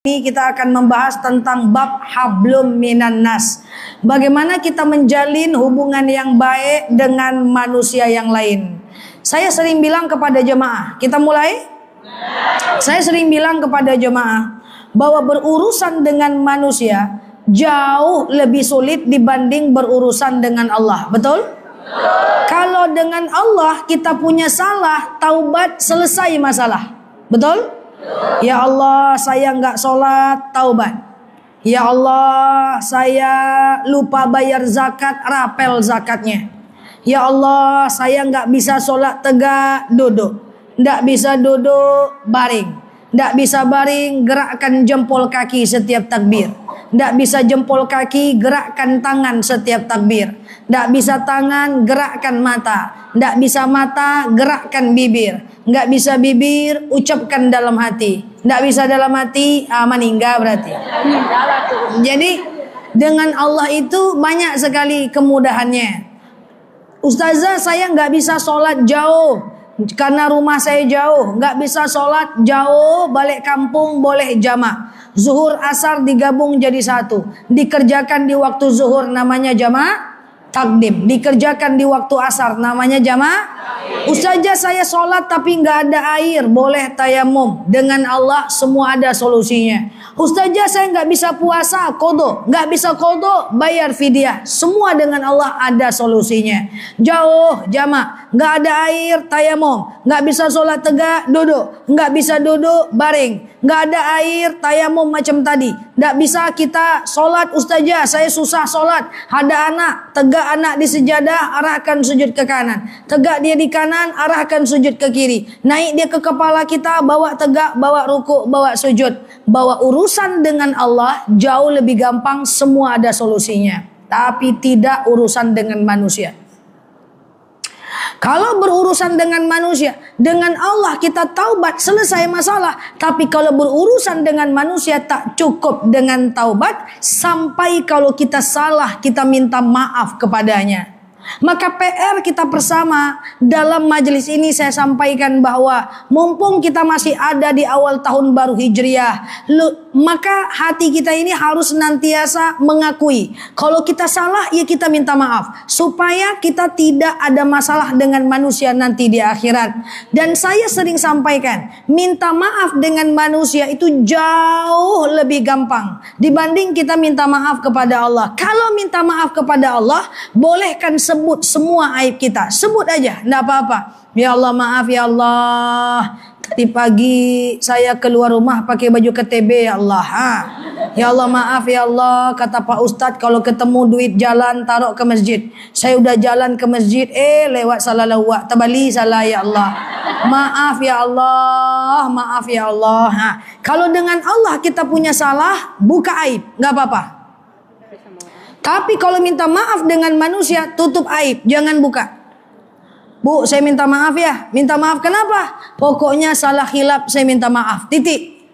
Ini kita akan membahas tentang bab hablum minan nas. Bagaimana kita menjalin hubungan yang baik dengan manusia yang lain. Saya sering bilang kepada jemaah, kita mulai? Saya sering bilang kepada jemaah bahwa berurusan dengan manusia jauh lebih sulit dibanding berurusan dengan Allah. Betul? Kalau dengan Allah kita punya salah, taubat, selesai masalah. Betul? Ya Allah, saya nggak sholat, taubat. Ya Allah, saya lupa bayar zakat, rapel zakatnya. Ya Allah, saya nggak bisa sholat tegak, duduk. Nggak bisa duduk, baring. Nggak bisa baring, gerakkan jempol kaki setiap takbir. Nggak bisa jempol kaki, gerakkan tangan setiap takbir. Nggak bisa tangan, gerakkan mata. Nggak bisa mata, gerakkan bibir. Nggak bisa bibir, ucapkan dalam hati. Nggak bisa dalam hati, meninggal berarti. Jadi dengan Allah itu banyak sekali kemudahannya. Ustazah, saya nggak bisa sholat jauh karena rumah saya jauh. Nggak bisa sholat jauh, balik kampung boleh jamak. Zuhur asar digabung jadi satu. Dikerjakan di waktu zuhur namanya jamak takdim. Dikerjakan di waktu asar namanya jamak. Ustazah, saya sholat tapi nggak ada air, boleh tayamum. Dengan Allah semua ada solusinya. Ustazah, saya nggak bisa puasa, qadha. Nggak bisa qadha, bayar fidyah. Semua dengan Allah ada solusinya. Jauh, jamak. Nggak ada air, tayamum. Nggak bisa sholat tegak, duduk. Nggak bisa duduk, baring. Nggak ada air, tayamum macam tadi. Nggak bisa kita sholat, ustazah, saya susah sholat. Ada anak, tegak anak di sejadah, arahkan sujud ke kanan. Tegak dia di kanan, arahkan sujud ke kiri. Naik dia ke kepala kita, bawa tegak, bawa ruku, bawa sujud. Bawa urusan dengan Allah jauh lebih gampang, semua ada solusinya. Tapi tidak urusan dengan manusia. Kalau berurusan dengan manusia, dengan Allah kita taubat, selesai masalah. Tapi kalau berurusan dengan manusia tak cukup dengan taubat, sampai kalau kita salah kita minta maaf kepadanya. Maka PR kita bersama dalam majelis ini saya sampaikan bahwa mumpung kita masih ada di awal tahun baru Hijriah, maka hati kita ini harus senantiasa mengakui kalau kita salah, ya kita minta maaf supaya kita tidak ada masalah dengan manusia nanti di akhirat. Dan saya sering sampaikan, minta maaf dengan manusia itu jauh lebih gampang dibanding kita minta maaf kepada Allah. Kalau minta maaf kepada Allah, bolehkan sebut semua aib kita, sebut aja, enggak apa-apa. Ya Allah, maaf ya Allah, tadi pagi saya keluar rumah pakai baju KTB ya Allah. Ya Allah, maaf ya Allah, kata Pak Ustadz kalau ketemu duit jalan taruh ke masjid. Saya udah jalan ke masjid, lewat salah lawak, tabali salah ya Allah. Maaf ya Allah, maaf ya Allah. Kalau dengan Allah kita punya salah, buka aib, nggak apa-apa. Tapi kalau minta maaf dengan manusia, tutup aib, jangan buka. Bu, saya minta maaf ya. Minta maaf kenapa? Pokoknya salah khilaf, saya minta maaf. Titik.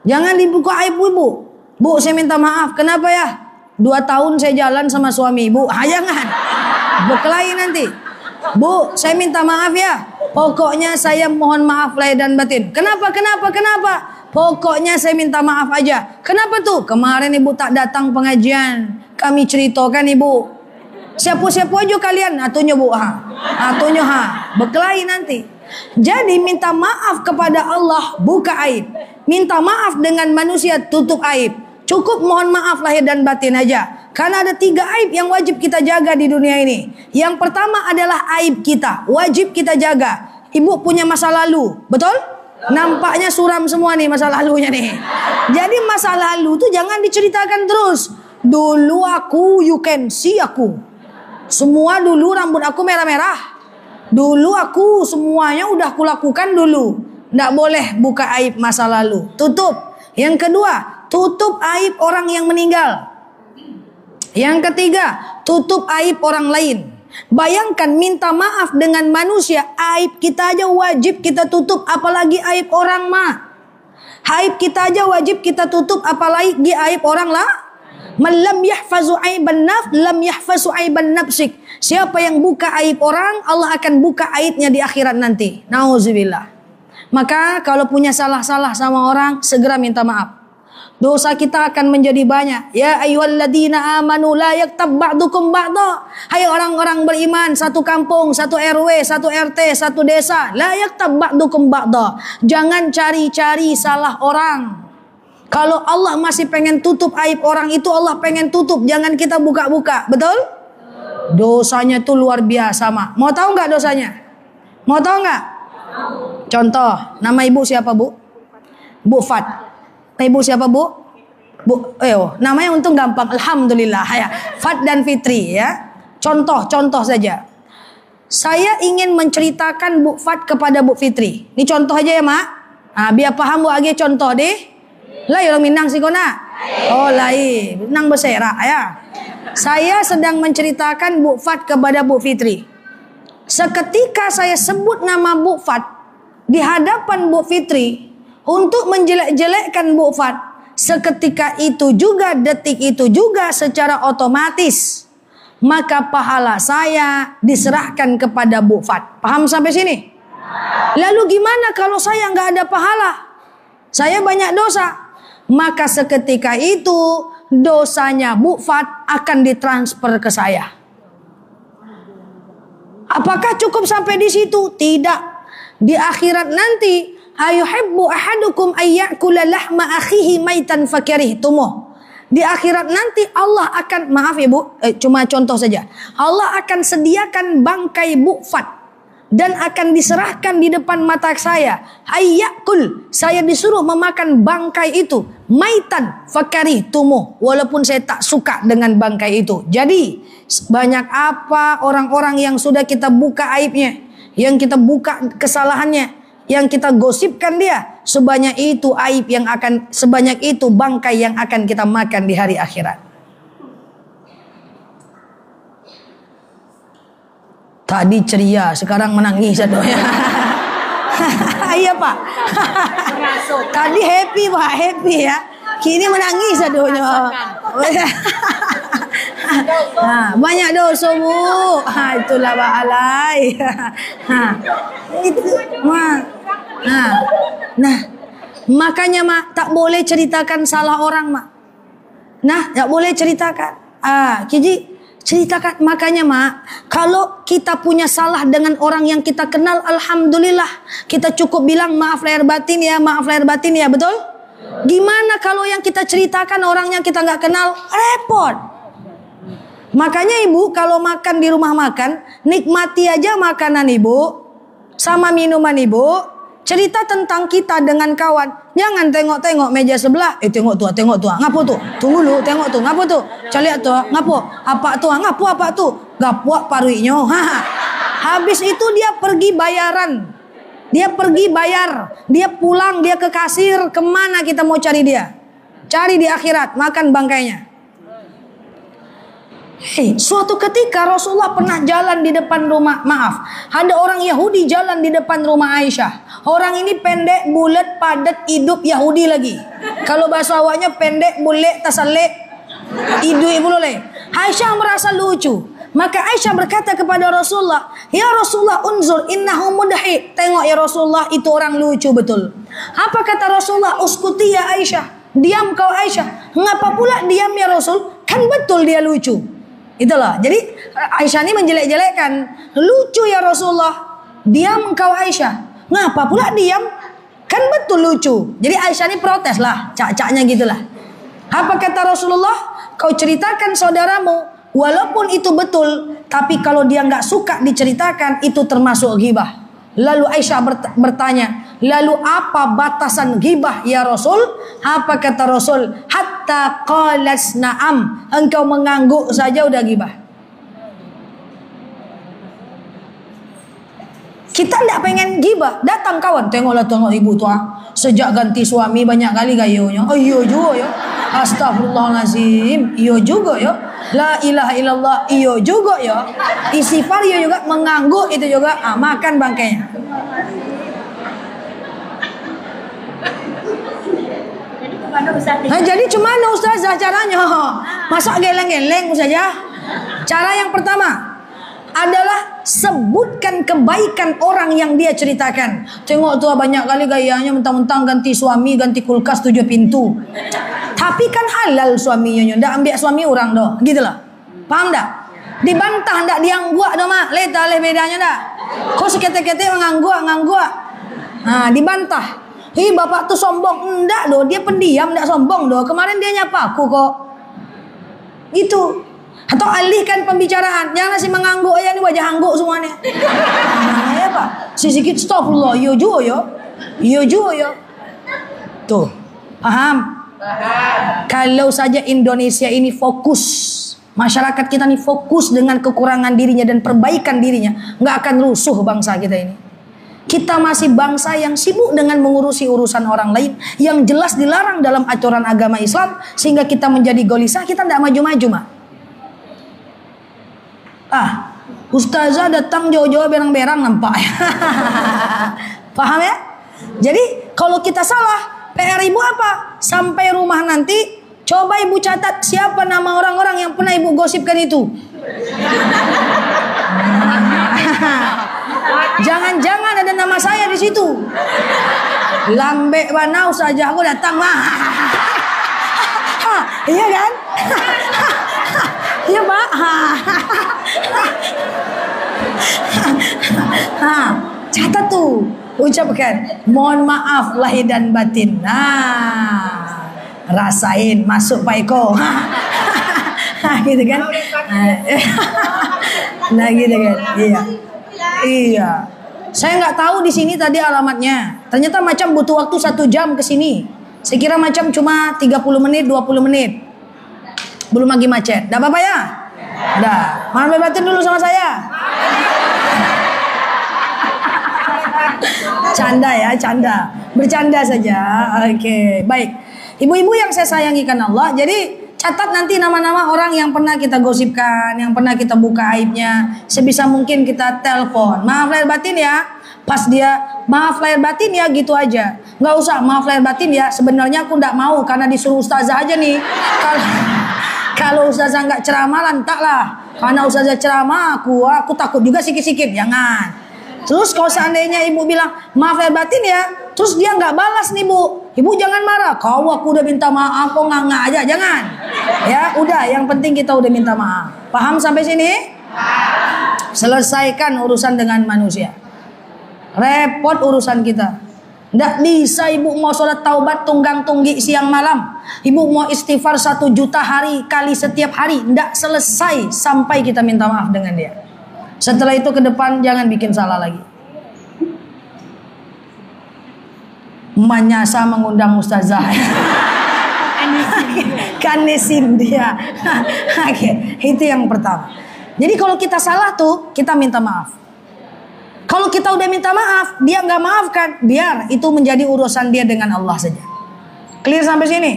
Jangan dibuka aib ibu. Bu, saya minta maaf. Kenapa ya? 2 tahun saya jalan sama suami. Bu, jangan. Berkelahi nanti. Bu, saya minta maaf ya. Pokoknya saya mohon maaf lahir dan batin. Kenapa? Pokoknya saya minta maaf aja. Kenapa tuh? Kemarin ibu tak datang pengajian. Kami ceritakan ibu. Siapa-siapa aja kalian. Atunya bu. Atunya berkelahi nanti. Jadi minta maaf kepada Allah, buka aib. Minta maaf dengan manusia, tutup aib. Cukup mohon maaf lahir dan batin aja. Karena ada 3 aib yang wajib kita jaga di dunia ini. Yang pertama adalah aib kita. Wajib kita jaga. Ibu punya masa lalu. Betul? Nampaknya suram semua nih masa lalunya nih. Jadi masa lalu tuh jangan diceritakan terus. Dulu aku, you can see aku. Semua dulu rambut aku merah-merah. Dulu aku semuanya udah kulakukan dulu. Nggak boleh buka aib masa lalu. Tutup. Yang kedua, tutup aib orang yang meninggal. Yang ketiga, tutup aib orang lain. Bayangkan minta maaf dengan manusia, aib kita aja wajib kita tutup, apalagi aib orang mah. Aib kita aja wajib kita tutup, apalagi aib orang lah. Man lam yahfazu aiban nafs lam yahfazu aiban nafsik. Siapa yang buka aib orang, Allah akan buka aibnya di akhirat nanti. Nauzubillah. Maka kalau punya salah-salah sama orang, segera minta maaf. dosa kita akan menjadi banyak. Ya ayyuhalladzina amanu la yaktab ba'dukum ba'dha. Hai orang-orang beriman, satu kampung, satu RW, satu RT, satu desa, la yaktab ba'dukum ba'dha. Jangan cari-cari salah orang. Kalau Allah masih pengen tutup aib orang itu, Allah pengen tutup, jangan kita buka-buka. Betul? Dosanya tuh luar biasa, Mak. Mau tahu nggak dosanya? Mau tahu nggak? Contoh, nama ibu siapa, Bu? Bu Fat. Ibu siapa, Bu? Namanya untung gampang. Alhamdulillah ya. Fat dan Fitri ya. Contoh saja. Saya ingin menceritakan Bu Fat kepada Bu Fitri. Ini contoh aja ya, Mak. Biar paham Bu agi contoh deh. Lah orang Minang sih kona. Oh lai, Minang berserak ya. Saya sedang menceritakan Bu Fat kepada Bu Fitri. Seketika saya sebut nama Bu Fat di hadapan Bu Fitri untuk menjelek-jelekkan Bu Fat, seketika itu juga, detik itu juga secara otomatis maka pahala saya diserahkan kepada Bu Fat. Paham sampai sini? Lalu gimana kalau saya nggak ada pahala? Saya banyak dosa. Maka seketika itu dosanya Bu Fat akan ditransfer ke saya. Apakah cukup sampai di situ? Tidak. Di akhirat nanti, ayuhibbu ahadukum ayyakula lahma akhihi maitan fakarihtumuh. Di akhirat nanti Allah akan, maaf ya Bu, cuma contoh saja. Allah akan sediakan bangkai Bu Fat dan akan diserahkan di depan mata saya. Ayyakul, saya disuruh memakan bangkai itu. Maitan fakarihtumuh, walaupun saya tak suka dengan bangkai itu. Jadi banyak apa orang-orang yang sudah kita buka aibnya, yang kita buka kesalahannya, yang kita gosipkan dia, sebanyak itu aib yang akan, sebanyak itu bangkai yang akan kita makan di hari akhirat. Tadi ceria, sekarang menangis adonya. Iya Pak. Tadi happy Pak, happy ya. Kini menangis adonya. Banyak dosa Bu. Itulah Pak Alay. Itu Nah, makanya Mak, tak boleh ceritakan salah orang Mak. Nah, tak boleh ceritakan. Jadi ceritakan. Makanya Mak, kalau kita punya salah dengan orang yang kita kenal, alhamdulillah, kita cukup bilang maaf lahir batin ya, maaf lahir batin ya, betul? Gimana kalau yang kita ceritakan orang yang kita nggak kenal? Repot. Makanya Ibu kalau makan di rumah makan, nikmati aja makanan Ibu sama minuman Ibu. Cerita tentang kita dengan kawan. Jangan tengok-tengok meja sebelah. Tengok tuh. Ngapo tuh? Tunggu dulu, tengok tuh. Ngapo tuh? Caliat tuh. Ngapo? Apa tuh? Ngapo apa tuh? Gapuak paruinya. Habis itu dia pergi bayaran. Dia pergi bayar. Dia pulang, dia ke kasir. Kemana kita mau cari dia? Cari di akhirat, makan bangkainya. Suatu ketika Rasulullah pernah jalan di depan rumah, maaf, ada orang Yahudi jalan di depan rumah Aisyah. Orang ini pendek, bulat, padat, hidup Yahudi lagi. Kalau bahasa awaknya pendek, bulat, tasalek, hidup ibu loleh. Aisyah merasa lucu. Maka Aisyah berkata kepada Rasulullah, "Ya Rasulullah, unzur innahu mudhi." Tengok ya Rasulullah, itu orang lucu betul. Apa kata Rasulullah? Uskuti ya Aisyah. Diam kau Aisyah. Ngapa pula diam ya Rasul? Kan betul dia lucu. Itulah. Jadi Aisyah ini menjelek-jelekkan. Lucu ya Rasulullah. Diam engkau Aisyah. Ngapa pula diam? Kan betul lucu. Jadi Aisyah ini protes lah. Cak-caknya gitulah. Apa kata Rasulullah? Kau ceritakan saudaramu. Walaupun itu betul. Tapi kalau dia nggak suka diceritakan, itu termasuk ghibah. Lalu Aisyah bertanya, lalu apa batasan ghibah ya Rasul? Apa kata Rasul? Hatta qalas na'am. Engkau mengangguk saja udah ghibah. Kita tidak pengen ghibah. Datang kawan, tengok ibu tuh. Sejak ganti suami banyak kali gayonya. Oh iya juga ya. Astagfirullahaladzim. Iya juga ya. La ilaha illallah. Iya juga ya. Istighfar iya juga. Mengangguk itu juga. Makan bangkainya. Jadi cemana Ustazah caranya? Masak geleng-geleng saja. Cara yang pertama adalah sebutkan kebaikan orang yang dia ceritakan. Tengok tuh banyak kali gayanya mentang-mentang ganti suami, ganti kulkas 7 pintu. Tapi kan halal suaminya, ndak ambil suami orang doh, gitu loh. Paham tak? Dibantah ndak diangguk doh mak, leta leh bedanya dak. Kau sekete-kete ngangguk. Nah, dibantah. Bapak tuh sombong. Enggak doh, dia pendiam, enggak sombong doh. Kemarin dia nyapa aku kok. Gitu. Atau alihkan pembicaraan. Jangan nasi mengangguk ya, ini wajah angguk semuanya. Nah, ya Pak. Sikit astagfirullah, yo yo. Tuh. Paham? Kalau saja Indonesia ini fokus, masyarakat kita ini fokus dengan kekurangan dirinya dan perbaikan dirinya, nggak akan rusuh bangsa kita ini. Kita masih bangsa yang sibuk dengan mengurusi urusan orang lain yang jelas dilarang dalam aturan agama Islam, sehingga kita menjadi gelisah, kita tidak maju-maju mak. Ustazah datang jauh-jauh berang-berang nampak. Paham ya? Jadi kalau kita salah, PR ibu apa? Sampai rumah nanti, coba ibu catat siapa nama orang-orang yang pernah ibu gosipkan itu. Jangan-jangan ada nama saya di situ. Lambe banau saja aku datang mah. Iya kan? Iya Pak. Catat tuh, ucapkan mohon maaf lahir dan batin. Rasain masuk Pak Eko. Gitu kan? Nah gitu kan? Iya. Saya nggak tahu di sini tadi alamatnya. Ternyata macam butuh waktu 1 jam ke sini. Saya kira macam cuma 30 menit, 20 menit. Belum lagi macet. Dah apa-apa ya? Dah. Mohon berbatin dulu sama saya. Canda ya, canda. Bercanda saja. Oke, baik. Ibu-ibu yang saya sayangi karena Allah. Jadi catat nanti nama-nama orang yang pernah kita gosipkan, yang pernah kita buka aibnya. Sebisa mungkin kita telepon. Maaf lahir batin ya. Pas dia maaf lahir batin ya gitu aja. Nggak usah maaf lahir batin ya. Sebenarnya aku nggak mau karena disuruh ustazah aja nih. Kalau ustazah nggak ceramah lantak lah. Karena ustazah ceramah aku takut juga sikit-sikit. Jangan. Terus kalau seandainya ibu bilang maaf lahir batin ya, terus dia nggak balas nih bu, ibu jangan marah. Kau aku udah minta maaf, kok nggak aja, jangan. Ya udah, yang penting kita udah minta maaf. Paham sampai sini? Selesaikan urusan dengan manusia. Repot urusan kita. Nggak bisa ibu mau sholat taubat tunggang tunggi siang malam. Ibu mau istighfar 1 juta hari kali setiap hari, nggak selesai sampai kita minta maaf dengan dia. Setelah itu ke depan jangan bikin salah lagi. Menyasa mengundang ustazah. Kanesin dia. Itu yang pertama. Jadi kalau kita salah tuh kita minta maaf. Kalau kita udah minta maaf, dia nggak maafkan, biar itu menjadi urusan dia dengan Allah saja. Clear sampai sini?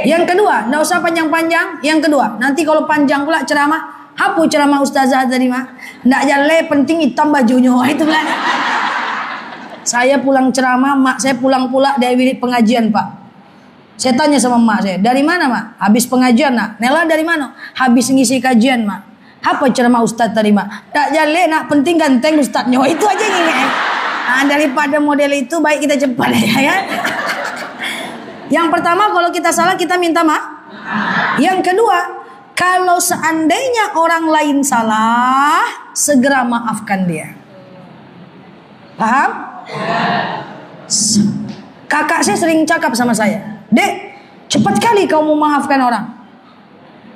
Yang kedua, nggak usah panjang-panjang. Yang kedua, nanti kalau panjang pula ceramah, apa ceramah ustazah tadi mah? Nggak jale, penting hitam bajunya. Itu lah. Saya pulang ceramah, mak saya pulang pula dari bilik pengajian pak. Saya tanya sama mak saya, dari mana mak? Habis pengajian nak. Nela dari mana? Habis ngisi kajian mak. Apa ceramah ustaz tadi mak? Nggak jale nak, penting ganteng ustaznya. Itu aja ini. Daripada model itu baik kita cepat ya. Yang pertama kalau kita salah kita minta maaf. Yang kedua, kalau seandainya orang lain salah, segera maafkan dia. Paham? Kakak saya sering cakap sama saya, Dek, cepat kali kau mau maafkan orang.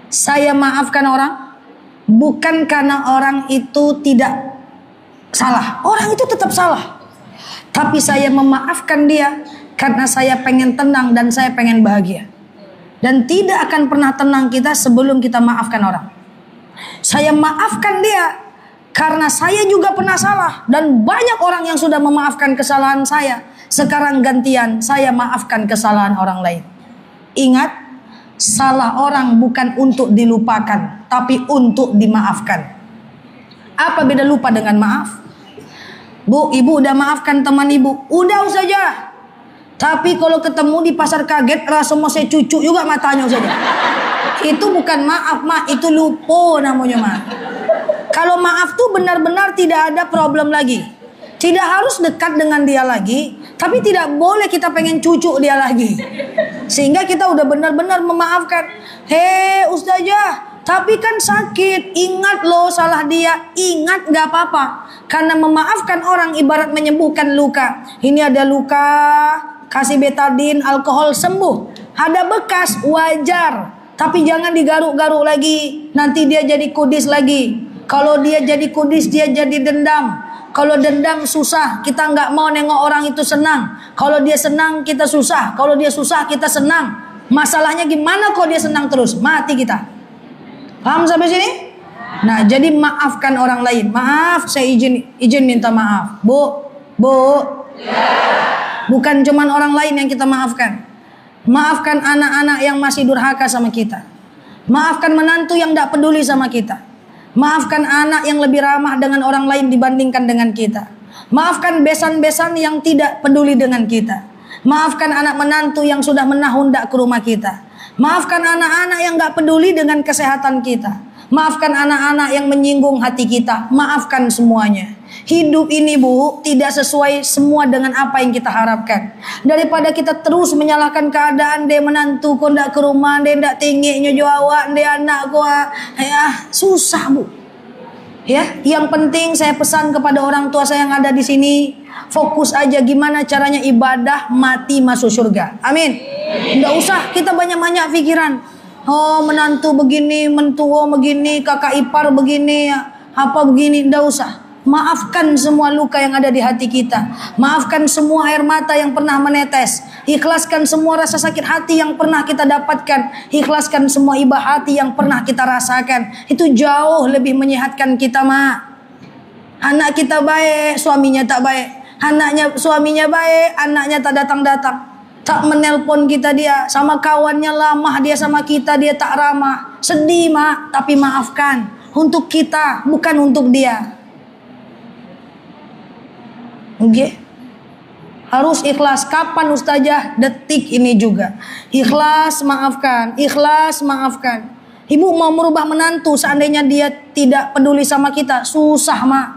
Saya maafkan orang bukan karena orang itu tidak salah. Orang itu tetap salah. Tapi saya memaafkan dia karena saya pengen tenang dan saya pengen bahagia. Dan tidak akan pernah tenang kita sebelum kita maafkan orang. Saya maafkan dia karena saya juga pernah salah. Dan banyak orang yang sudah memaafkan kesalahan saya. Sekarang gantian saya maafkan kesalahan orang lain. Ingat, salah orang bukan untuk dilupakan, tapi untuk dimaafkan. Apa beda lupa dengan maaf? Bu, ibu udah maafkan teman ibu. Udah saja. Tapi kalau ketemu di pasar kaget, rasa mau saya cucuk juga matanya saja. Itu bukan maaf mak, itu lupa namanya mak. Kalau maaf tuh benar-benar tidak ada problem lagi. Tidak harus dekat dengan dia lagi, tapi tidak boleh kita pengen cucu dia lagi. Sehingga kita udah benar-benar memaafkan. Hei ustazah, tapi kan sakit. Ingat loh salah dia. Ingat gak apa-apa. Karena memaafkan orang ibarat menyembuhkan luka. Ini ada luka, kasih betadin, alkohol, sembuh. Ada bekas, wajar. Tapi jangan digaruk-garuk lagi. Nanti dia jadi kudis lagi. Kalau dia jadi kudis, dia jadi dendam. Kalau dendam susah, kita nggak mau nengok orang itu senang. Kalau dia senang, kita susah. Kalau dia susah, kita senang. Masalahnya gimana kalau dia senang terus? Mati kita. Paham sampai sini? Nah, jadi maafkan orang lain. Maaf, saya izin minta maaf. Bu. Bukan cuman orang lain yang kita maafkan. Maafkan anak-anak yang masih durhaka sama kita. Maafkan menantu yang tidak peduli sama kita. Maafkan anak yang lebih ramah dengan orang lain dibandingkan dengan kita. Maafkan besan-besan yang tidak peduli dengan kita. Maafkan anak menantu yang sudah menahun tidak ke rumah kita. Maafkan anak-anak yang gak peduli dengan kesehatan kita. Maafkan anak-anak yang menyinggung hati kita. Maafkan semuanya. Hidup ini Bu, tidak sesuai semua dengan apa yang kita harapkan. Daripada kita terus menyalahkan keadaan, dia menantu kau ndak ke rumah, dia ndak tinggi nyojo awak, dia anak kau, susah Bu. Ya, yang penting saya pesan kepada orang tua saya yang ada di sini, fokus aja gimana caranya ibadah mati masuk surga. Amin. Nggak usah kita banyak-banyak pikiran. Oh menantu begini, mentua begini, kakak ipar begini, apa begini, nggak usah. Maafkan semua luka yang ada di hati kita. Maafkan semua air mata yang pernah menetes. Ikhlaskan semua rasa sakit hati yang pernah kita dapatkan. Ikhlaskan semua iba hati yang pernah kita rasakan. Itu jauh lebih menyehatkan kita, Mak. Anak kita baik, suaminya tak baik. Suaminya baik, anaknya tak datang-datang. Tak menelpon kita dia. Sama kawannya lama dia sama kita, dia tak ramah. Sedih, Mak. Tapi maafkan. Untuk kita, bukan untuk dia. Okay. Harus ikhlas. Kapan ustazah? Detik ini juga. Ikhlas maafkan. Ikhlas maafkan. Ibu mau merubah menantu seandainya dia tidak peduli sama kita. Susah Mak.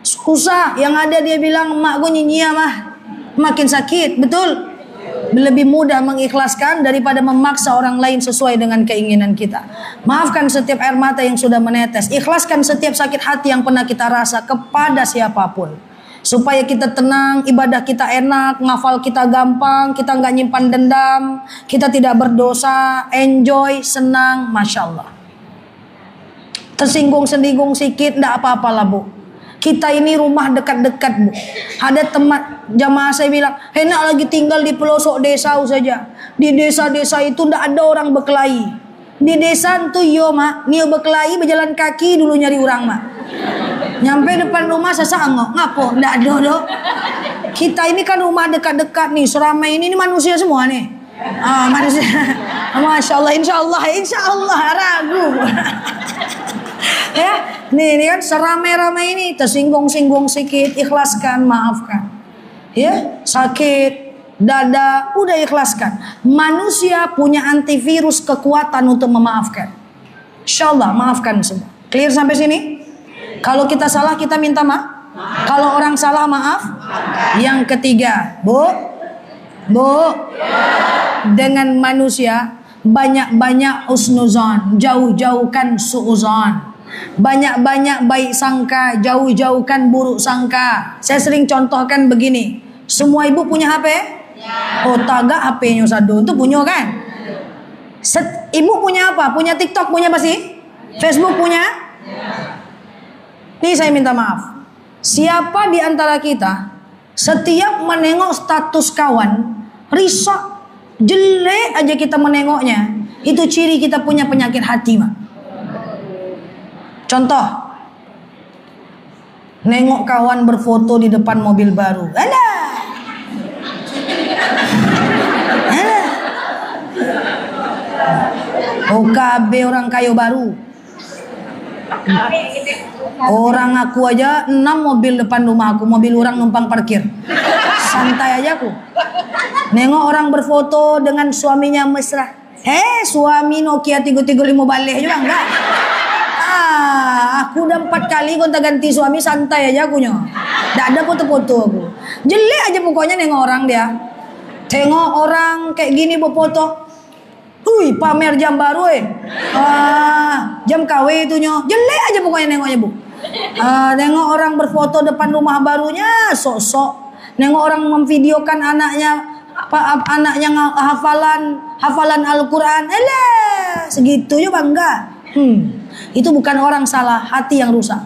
Susah. Yang ada dia bilang mak gue nyinyia mah. Makin sakit. Betul. Lebih mudah mengikhlaskan daripada memaksa orang lain sesuai dengan keinginan kita. Maafkan setiap air mata yang sudah menetes. Ikhlaskan setiap sakit hati yang pernah kita rasa kepada siapapun. Supaya kita tenang, ibadah kita enak, ngafal kita gampang, kita nggak nyimpan dendam, kita tidak berdosa, enjoy, senang, Masya Allah. Tersinggung-sendinggung sikit, nggak apa-apa lah Bu. Kita ini rumah dekat-dekat Bu. Ada teman jamaah saya bilang, enak lagi tinggal di pelosok desa saja. Di desa-desa itu nggak ada orang berkelahi. Di desa itu yo Mak, nio berkelahi berjalan kaki dulu nyari orang Mak. Nyampe depan rumah sesangok, ngapo, ndak ada do. Kita ini kan rumah dekat-dekat nih, seramai ini manusia semua nih. Manusia. Masya Allah, insya Allah ragu. Ya, nih kan seramai-ramai ini, tersinggung-singgung sedikit, ikhlaskan, maafkan. Ya, sakit, dada, udah ikhlaskan. Manusia punya antivirus kekuatan untuk memaafkan. Insya Allah, maafkan semua. Clear sampai sini? Kalau kita salah kita minta maaf. Kalau orang salah maaf. Yang ketiga, Bu, dengan manusia banyak-banyak husnuzon, jauh-jauhkan suuzon. Banyak-banyak baik sangka, jauh-jauhkan buruk sangka. Saya sering contohkan begini. Semua ibu punya HP? Oh tagak HP-nya satu itu punya kan? Ibu punya apa? Punya TikTok punya pasti? Facebook punya? Nih saya minta maaf. Siapa di antara kita setiap menengok status kawan risok, jelek aja kita menengoknya, itu ciri kita punya penyakit hati Mak. Contoh, nengok kawan berfoto di depan mobil baru. OKB orang kayu baru. Orang aku aja 6 mobil depan rumah aku, mobil orang numpang parkir. Santai aja aku. Nengok orang berfoto dengan suaminya mesra. Suami Nokia 335 balik juga enggak. Aku udah 4 kali gonta ganti suami, santai aja akunya. Nggak ada foto-foto aku. Jelek aja pokoknya nengok orang dia. Tengok orang kayak gini berfoto. Pamer jam baru jam KW itu nyo. Jelek aja pokoknya nengoknya bu. Nengok orang berfoto depan rumah barunya sok-sok. Nengok orang memvideokan anaknya hafalan Al-Quran. Segitu juga bangga. Itu bukan orang salah, hati yang rusak.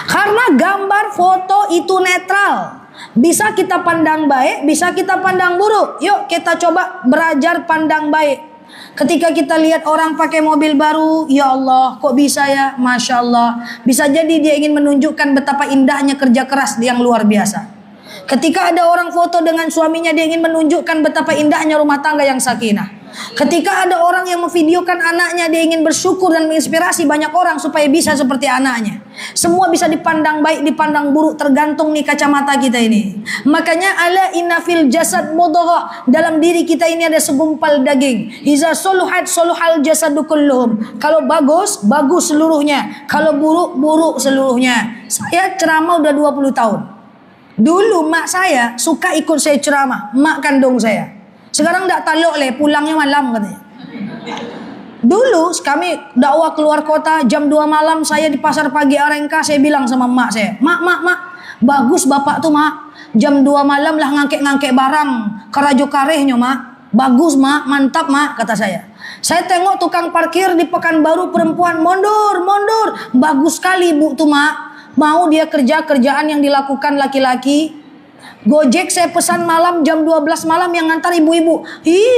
Karena gambar foto itu netral. Bisa kita pandang baik, bisa kita pandang buruk. Yuk kita coba belajar pandang baik. Ketika kita lihat orang pakai mobil baru, ya Allah, kok bisa ya? Masya Allah. Bisa jadi dia ingin menunjukkan betapa indahnya kerja keras yang luar biasa. Ketika ada orang foto dengan suaminya, dia ingin menunjukkan betapa indahnya rumah tangga yang sakinah. Ketika ada orang yang memvideokan anaknya, dia ingin bersyukur dan menginspirasi banyak orang supaya bisa seperti anaknya. Semua bisa dipandang baik, dipandang buruk, tergantung nih kacamata kita ini. Makanya ala inna fil jasad mudghah, dalam diri kita ini ada segumpal daging. Iza soluhat soluhal jasadu kulluhum. Kalau bagus, bagus seluruhnya. Kalau buruk, buruk seluruhnya. Saya ceramah udah 20 tahun. Dulu mak saya suka ikut saya ceramah, mak kandung saya. Sekarang tak taluk leh, pulangnya malam katanya. Dulu kami dakwah keluar kota jam 2 malam, saya di pasar pagi Arengka, saya bilang sama mak saya, mak, bagus bapak tuh mak, jam 2 malam lah ngangkek barang, karajo karehnya mak, bagus mak, mantap mak, kata saya. Saya tengok tukang parkir di Pekanbaru perempuan, mundur, bagus sekali bu tuh mak, mau dia kerjaan yang dilakukan laki-laki. Gojek saya pesan malam jam 12 malam yang ngantar ibu-ibu.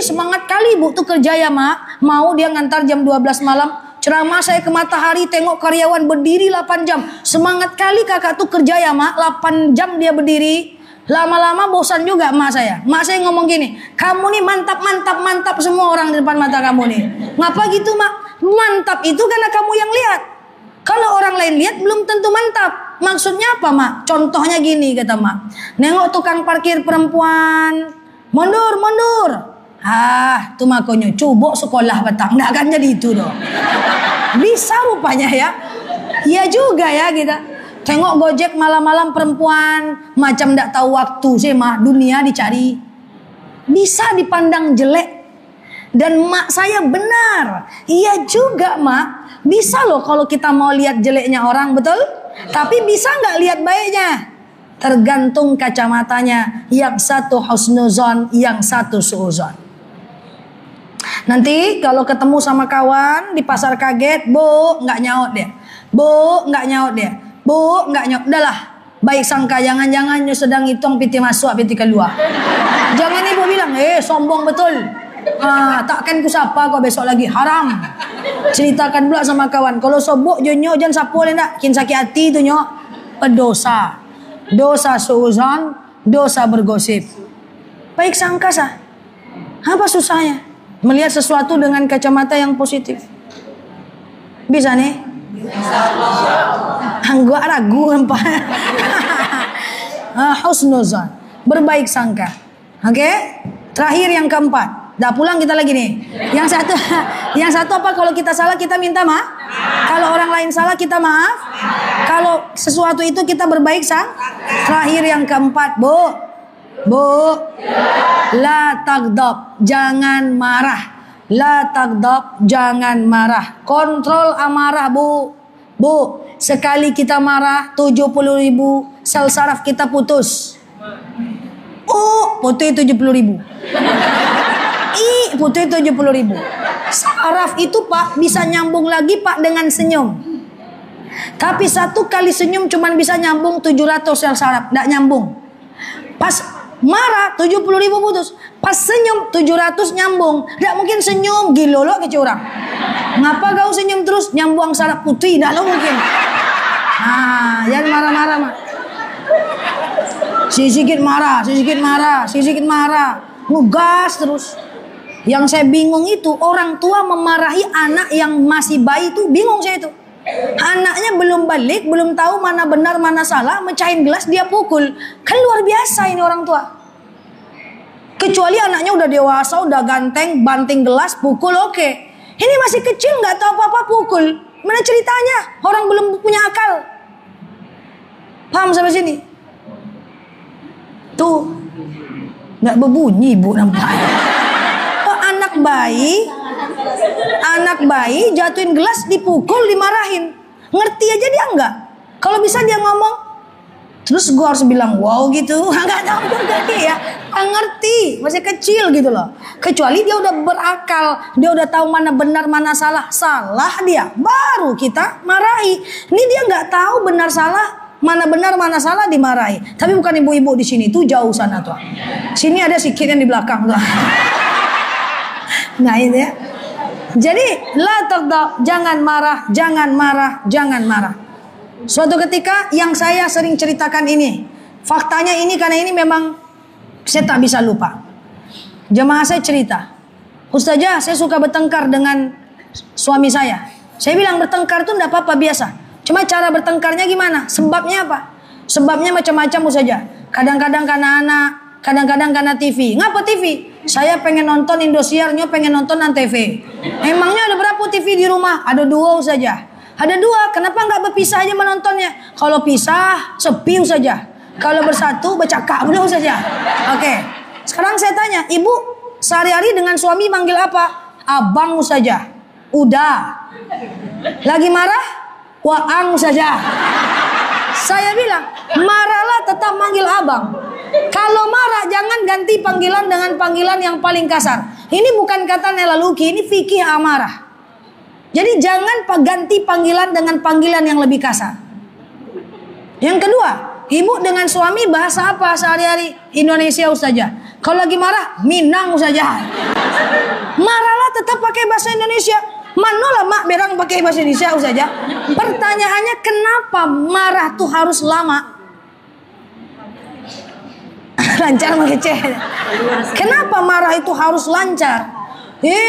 Semangat kali bu tuh kerja ya mak. Mau dia ngantar jam 12 malam. Ceramah saya ke Matahari, tengok karyawan berdiri 8 jam. Semangat kali kakak tuh kerja ya mak. 8 jam dia berdiri. Lama-lama bosan juga mak saya. Mak saya ngomong gini, kamu nih mantap semua orang di depan mata kamu nih. Ngapa gitu mak? Mantap itu karena kamu yang lihat. Kalau orang lain lihat belum tentu mantap. Maksudnya apa mak? Contohnya gini kata mak. Nengok tukang parkir perempuan, mundur. Tuh makonyo cubok sekolah petang. Nggak akan jadi itu dong. Bisa rupanya ya. Iya juga ya kita. Tengok Gojek malam-malam perempuan, macam nggak tahu waktu sih mak. Dunia dicari. Bisa dipandang jelek. Dan mak saya benar. Iya juga mak. Bisa loh kalau kita mau lihat jeleknya orang, betul? Tapi bisa nggak lihat baiknya? Tergantung kacamatanya. Yang satu husnuzon, yang satu suuzon. Nanti kalau ketemu sama kawan di pasar kaget, bu nggak nyaut dia. Bu nggak nyaut dia. Bu nggak nyaut. Udahlah, baik sangka, jangan-jangan sedang hitung piti masuk, piti keluar. Jangan ibu bilang, sombong betul. Takkan ku sapa kau besok lagi, haram. Ceritakan pula sama kawan, kalau sobok jonyo jangan sapu lendak, kin sakit hati tu nyo, berdosa. Dosa suuzon, dosa bergosip. Baik sangka sah. Apa susahnya melihat sesuatu dengan kacamata yang positif? Bisa nih? Gua ragu apa? Husnuzon, berbaik sangka. Oke? Terakhir yang keempat. Dah pulang kita lagi nih. Yang satu apa? Kalau kita salah kita minta maaf. Kalau orang lain salah kita maaf. Kalau sesuatu itu kita berbaik sang. Terakhir yang keempat, bu, la taghdab, jangan marah. La taghdab, jangan marah. Kontrol amarah bu. Sekali kita marah 70.000 sel saraf kita putus. Putih 70.000. Putih 70.000. Saraf itu pak bisa nyambung lagi pak dengan senyum. Tapi satu kali senyum cuman bisa nyambung 700 sel saraf, nggak nyambung. Pas marah 70.000 putus. Pas senyum 700 nyambung. Nggak mungkin senyum gilolo ke orang. Ngapa kau senyum terus nyambung saraf putih? Nggak lo mungkin. Jangan marah-marah mak. Sedikit marah, ngegas terus. Yang saya bingung itu orang tua memarahi anak yang masih bayi itu, bingung saya itu. Anaknya belum balik, belum tahu mana benar mana salah, mecahin gelas dia pukul. Kan luar biasa ini orang tua. Kecuali anaknya udah dewasa, udah ganteng, banting gelas, pukul oke. Ini masih kecil nggak tahu apa-apa pukul. Mana ceritanya? Orang belum punya akal. Paham sampai sini? Tuh, nggak berbunyi bu nampaknya. Oh, anak bayi jatuhin gelas dipukul dimarahin. Ngerti aja dia enggak. Kalau bisa dia ngomong, terus gue harus bilang wow gitu. Nggak tahu juga dia. Nggak ngerti, masih kecil gitu loh. Kecuali dia udah berakal, dia udah tahu mana benar mana salah. Salah dia, baru kita marahi. Ini dia nggak tahu benar salah, mana benar mana salah dimarahi. Tapi bukan ibu-ibu di sini, tuh jauh sana tuh. Sini ada sikit yang di belakang tuh. Nah ini ya. Jadi la taghdab, jangan marah, jangan marah, jangan marah. Suatu ketika yang saya sering ceritakan ini, faktanya ini karena ini memang saya tak bisa lupa. Jemaah saya cerita, Ustazah saya suka bertengkar dengan suami saya. Saya bilang bertengkar itu tidak apa-apa biasa. Cuma cara bertengkarnya gimana? Sebabnya apa? Sebabnya macam-macam Ustazah. Kadang-kadang karena anak, kadang-kadang karena TV. Ngapa TV? Saya pengen nonton Indosiar, nyo pengen nonton Antv. Emangnya ada berapa TV di rumah? Ada 2 saja. Ada 2, kenapa nggak berpisah aja menontonnya? Kalau pisah, sepi saja. Kalau bersatu, bercakap dulu saja. Oke. Sekarang saya tanya, ibu sehari-hari dengan suami manggil apa? Abang saja. Udah. Lagi marah? Waang saja. Saya bilang, marahlah tetap manggil abang. Kalau marah jangan ganti panggilan dengan panggilan yang paling kasar. Ini bukan kata nelaluki, ini fikih amarah. Jadi jangan ganti panggilan dengan panggilan yang lebih kasar. Yang kedua, ibu dengan suami bahasa apa sehari-hari? Indonesia saja. Kalau lagi marah, Minang saja. Marahlah tetap pakai bahasa Indonesia. Manolah mak berang pakai bahasa Indonesia saja. Pertanyaannya kenapa marah tuh harus lama? Lancar mengeceh. Kenapa marah itu harus lancar?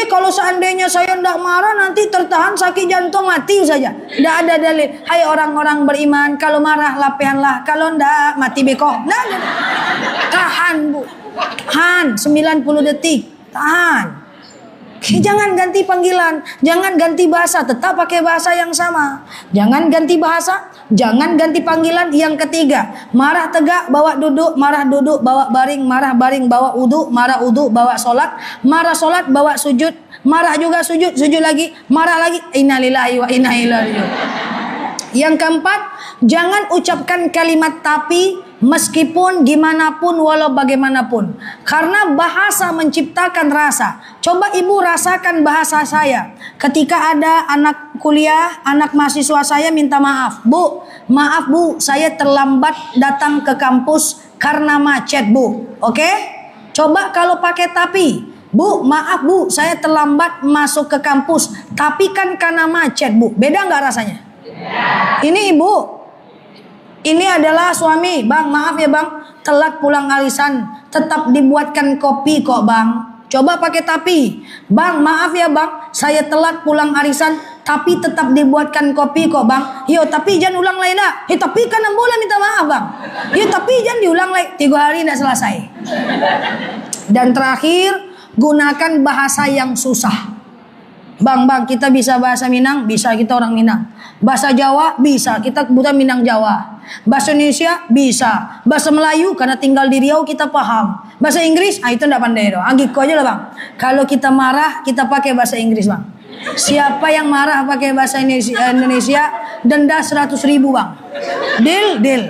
Kalau seandainya saya tidak marah nanti tertahan sakit jantung mati saja. Tidak ada dalil. Hai orang-orang beriman, kalau marah lapehanlah, kalau tidak mati bekoh. Nah, tahan bu, tahan 90 detik, tahan. Jangan ganti panggilan, jangan ganti bahasa, tetap pakai bahasa yang sama. Jangan ganti bahasa, jangan ganti panggilan. Yang ketiga, marah tegak bawa duduk, marah duduk bawa baring, marah baring bawa uduk, marah uduk bawa solat, marah solat bawa sujud, marah juga sujud, sujud lagi, marah lagi. Innalillahi wa inna ilaihi raji'un. Yang keempat, jangan ucapkan kalimat tapi meskipun gimana pun walau bagaimanapun. Karena bahasa menciptakan rasa. Coba ibu rasakan bahasa saya. Ketika ada anak kuliah, anak mahasiswa saya minta maaf. Bu, maaf bu, saya terlambat datang ke kampus karena macet bu. Oke? Coba kalau pakai tapi. Bu, maaf bu, saya terlambat masuk ke kampus. Tapi kan karena macet bu. Beda nggak rasanya? Ini ibu, ini adalah suami, bang maaf ya bang, telat pulang arisan, tetap dibuatkan kopi kok bang. Coba pakai tapi, bang maaf ya bang, saya telat pulang arisan, tapi tetap dibuatkan kopi kok bang. Yo tapi jangan ulang lagi dah. Tapi kan boleh minta maaf bang. Yo tapi jangan diulang lagi, 3 hari tidak selesai. Dan terakhir, gunakan bahasa yang susah. Bang, kita bisa bahasa Minang, bisa kita orang Minang. Bahasa Jawa bisa, kita kebutuhan Minang Jawa. Bahasa Indonesia bisa. Bahasa Melayu karena tinggal di Riau kita paham. Bahasa Inggris, itu enggak pandai doang. Gitu aja lah bang. Kalau kita marah, kita pakai bahasa Inggris bang. Siapa yang marah pakai bahasa Indonesia, denda 100.000 bang. Deal, deal.